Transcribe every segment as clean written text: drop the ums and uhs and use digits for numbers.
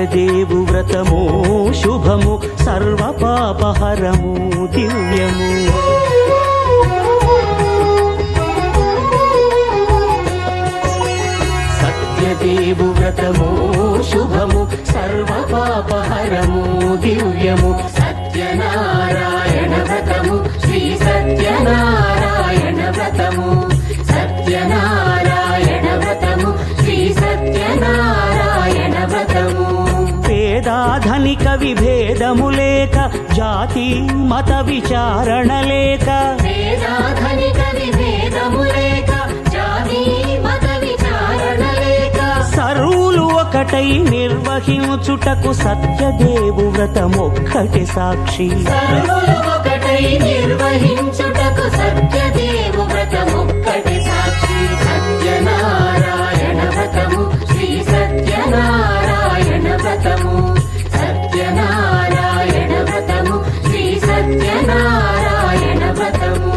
సత్యదేవు వ్రతము శుభము సర్వపాపహరము దివ్యము. సత్యదేవు వ్రతము శుభము సర్వపాపహరము దివ్యము. సత్యనారాయణ వ్రతము శ్రీ సత్యనారాయణ వ్రతము. సత్యనారాయణ వ్రతము శ్రీ సత్యనారాయణ వ్రతము. పేదాధనిక విభేదము లేక జాతి మత విచారణ లేక. పేదాధనిక విభేదము లేక జాతి మత విచారణ లేక. సర్వులు ఒకటై నిర్వహించుటకు సత్యదేవు వ్రతమొక్కటి సాక్షి. సర్వులు ఒకటై నిర్వహించుటకు సత్యదేవు వ్రతమొక్కటి సాక్షి. సత్యనారాయణ వ్రతము శ్రీ సత్యనారాయణ వ్రతము. సత్యనారాయణ వ్రతము శ్రీ సత్యనారాయణ వ్రతము.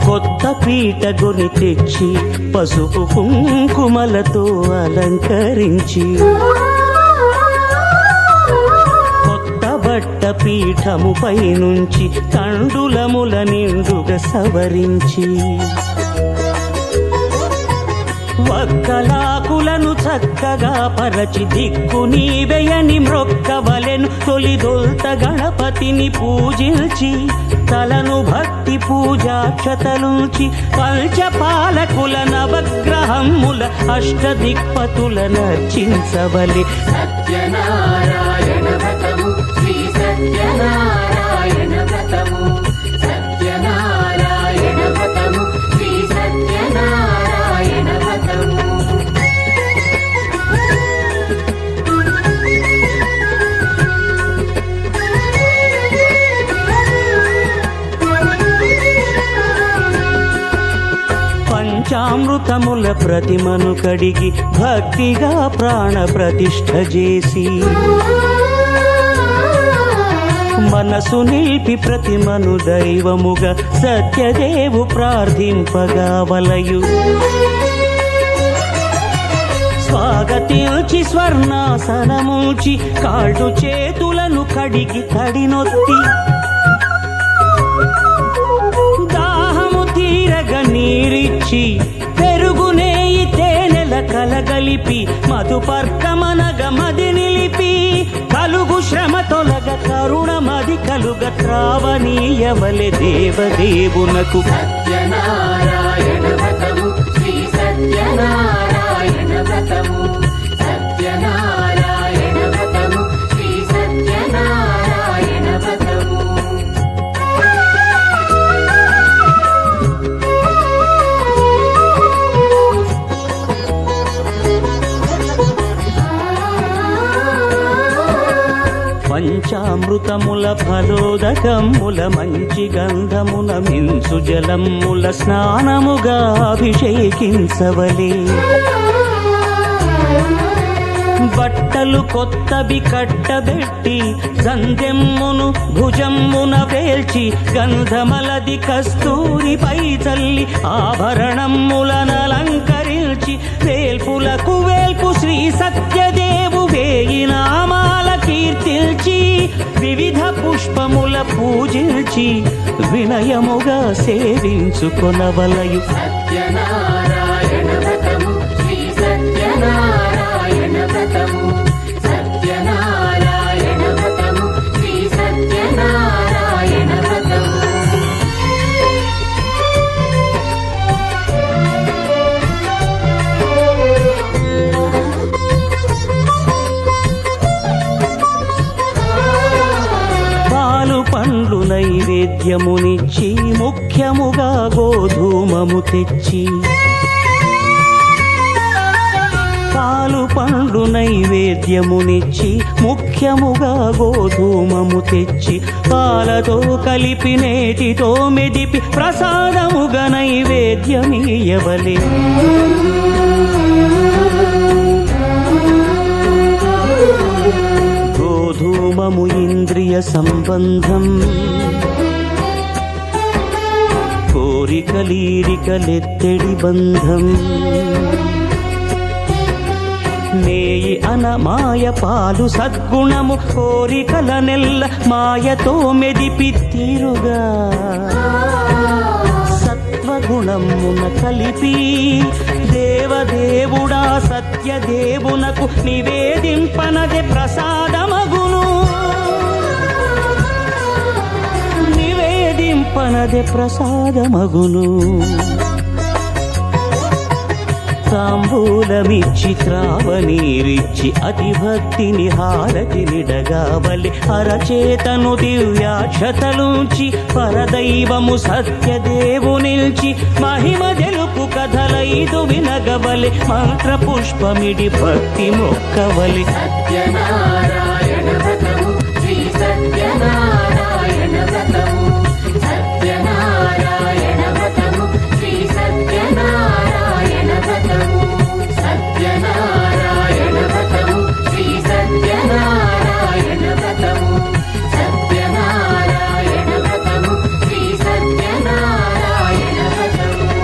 కొత్త పీట గొని తెచ్చి పసుపు కుంకుమలతో అలంకరించి. కొత్త బట్ట పీఠముపై నుంచి తండులముల నిండుగా సవరించి. వక్కలాకులను చక్కగా పరచి దిక్కు నీవెయని మ్రొక్కవలెను. తొలిదొల్త గణపతిని పూజించి తలను భక్తి పూజాక్షతలుంచి పంచపాలకుల నవగ్రహముల అష్టదిక్పతుల నర్చించవలె. సత్యనారాయణ వ్రతము శ్రీ సత్యనారాయణ వ్రతము. సత్యనారాయణ వ్రతము శ్రీ సత్యనారాయణ వ్రతము. పంచామృతముల ప్రతిమను కడిగి భక్తిగా ప్రాణ ప్రతిష్ఠ చేసి. మనసు నిలిపి ప్రతిమను దైవముగా సత్యదేవు ప్రార్థింపగా వలయు. స్వాగతించి స్వర్ణాసనముంచి కాళ్ళు చేతులను కడిగి తడినొత్తి. దాహము తీరగ నీరిచ్చి పెరుగునేయి తేనెల కలగలిపి మధుపర్కమనగ మది నిలిపి. కలుగు శ్రమ తొలగ కరుణ మది కలుగ త్రావనీయవలె దేవదేవునకు. సత్యనారాయణ వ్రతము శ్రీ సత్యనారాయణ వ్రతము. సత్యనారాయణ వ్రతము శ్రీ సత్యనారాయణ వ్రతము. పంచామృతముల ఫలోదకముల మంచి గంధమున మించు జలముల స్నానముగా అభిషేకించవలే. బట్టలు కొత్తవి కట్టబెట్టి సందెమ్మును భుజమ్మున వేల్చి గంధమలది కస్తూరిపై చల్లి ఆభరణములనలంకరించి. వేల్పులకు వేల్పు శ్రీ సత్యదేవు వేయి నామాల కీర్తిల్చి. వివిధ పుష్పముల పూజించి వినయముగా సేవించుకొనవలయు. సత్యనారాయణ వ్రతము శ్రీ సత్యనారాయణ వ్రతము. సత్యనారాయణ వ్రతము శ్రీ సత్యనారాయణ వ్రతము. పాలు పండ్లు నైవేద్యమునిచ్చి ముఖ్యముగా గోధూమము తెచ్చి. పాలు పండ్లు నైవేద్యమునిచ్చి ముఖ్యముగా గోధూమము తెచ్చి. పాలతో కలిపి నేతితో మెదిపి ప్రసాదముగా నైవేద్యమీయవలే. గోధూమము ఇంద్రియ సంబంధం కోరికలీరికలెత్తడి బంధం నేయి అనమాయ పాలు సద్గుణము కోరికల నెల్ల మాయతో మెదిపి తీరుగా సత్వగుణమున కలిపి దేవదేవుడా సత్యదేవునకు నివేదింపనదే ప్రసాదమగును నివేదింపనదే ప్రసాదమగును తాంబూలమిచ్చి త్రావనీరిచ్చి అతిభక్తిని హారతినిడగావలి అరచేతను దివ్యాక్షతలుంచి పరదైవము సత్యదేవునిల్చి మహిమ తెలుపు కథలైదు వినగవలి మంత్ర పుష్పమిడి భక్తి మొక్కవలి సత్యనారాయణ వ్రతము శ్రీ సత్యనారాయణ వ్రతము సత్యనారాయణ వ్రతము శ్రీ సత్యనారాయణ వ్రతము సత్యనారాయణ వ్రతము శ్రీ సత్యనారాయణ వ్రతము సత్యనారాయణ వ్రతము శ్రీ సత్యనారాయణ వ్రతము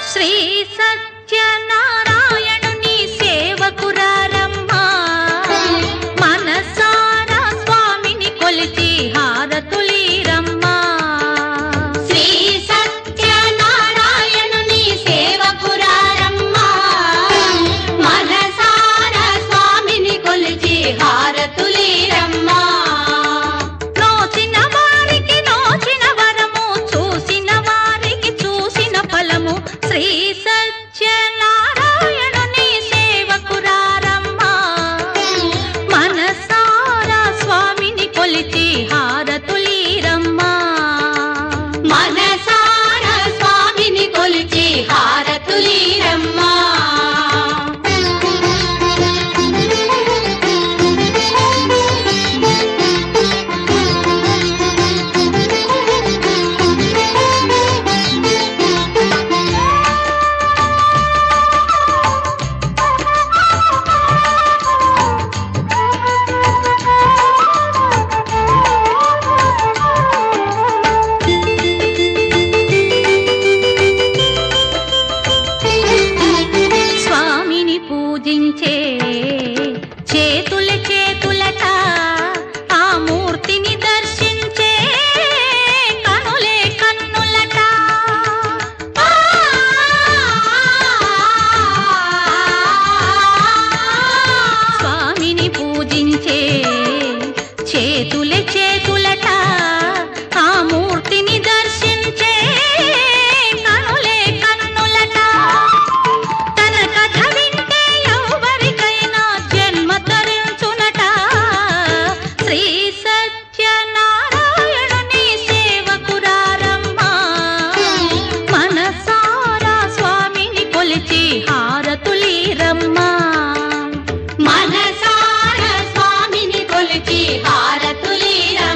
శ్రీ సత్యనారాయణుని సేవకురారమ్మా మనసారా స్వామిని కొలిచి హారతులీరమ్మా శ్రీ సత్యనారాయణుని సేవకురారమ్మా మనసారా స్వామిని కొలిచి హారతులీరమ్మా నోచిన వారికి నోచిన వరము చూసిన వారికి చూసిన ఫలము శ్రీ సత్యనారాయణుని సేవకురారమ్మా మనసారా స్వామిని కొలిచి హారతులీరమ్మా మనసారా స్వామిని కొలిచి హారతులీరమ్మా స్వామిని పూజించే చేతుల చేతులట ఆ మూర్తిని దర్శించే కనులే కన్నులట స్వామిని పూజించే చేతుల చేతులట ఆ మూర్తిని దర్శించే కనులే కన్నులట తన కథ వింటే ఎవరికైనా జన్మ తరించునట శ్రీ సత్యనారాయణుని సేవకురారమ్మా మనసారా స్వామిని కొలిచి హారతులీరమ్మా మనసారా స్వామిని కొలిచి హారతులీరమ్మా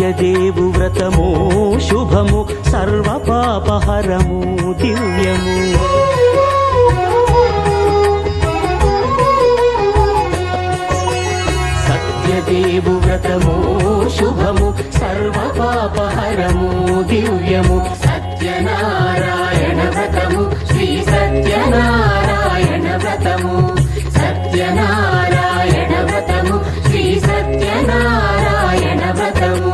సత్యదేవు వ్రతము శుభము సర్వ పాపహరము దివ్యము సత్యదేవు వ్రతము శుభము సర్వ పాపహరము దివ్యము సత్యనారాయణ వ్రతము శ్రీ సత్యనారాయణ వ్రతము సత్యనారాయణ వ్రతము శ్రీ సత్యనారాయణ వ్రతము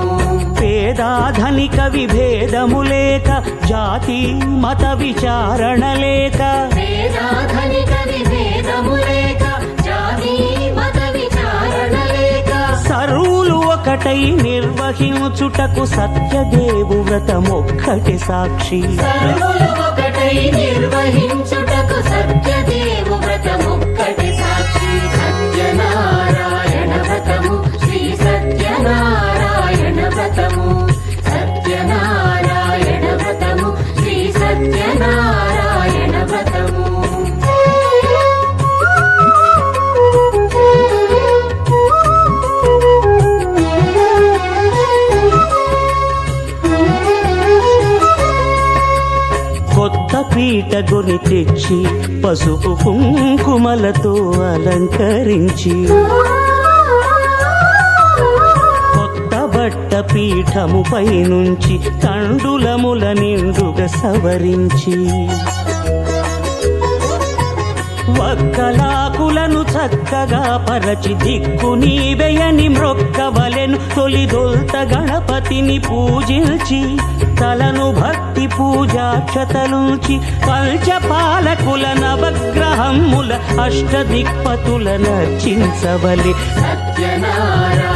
పేదాధనిక విభేదము లేక జాతి మత విచారణ లేక వేదాధనిక విభేదము లేక జాతి మత విచారణ లేక సర్వులు ఒకటై నిర్వహించుటకు సత్యదేవు వ్రతమొక్కటి సాక్షి సర్వులు ఒకటై నిర్వహించుటకు సత్యదేవు వ్రతముక్కటి సాక్షి సత్యనారాయణ వ్రతము శ్రీ సత్యనారాయణ వ్రతము సత్యనారాయణ వ్రతము శ్రీ సత్యనారాయణ వ్రతము కొత్త పీట గొని తెచ్చి పసుపు కుంకుమలతో అలంకరించి కొత్త బట్ట పీఠముపై నుంచి తండులముల నిండుగా సవరించి వక్కలాకులను చక్కగా పరచి దిక్కు నీవెయని మ్రొక్కవలెను తొలిదొల్త గణపతిని పూజించి తలను భక్తి పూజాక్షతలుంచి పంచపాలకుల నవగ్రహముల అష్టదిక్పతుల నర్చించవలి సత్యనారాయణ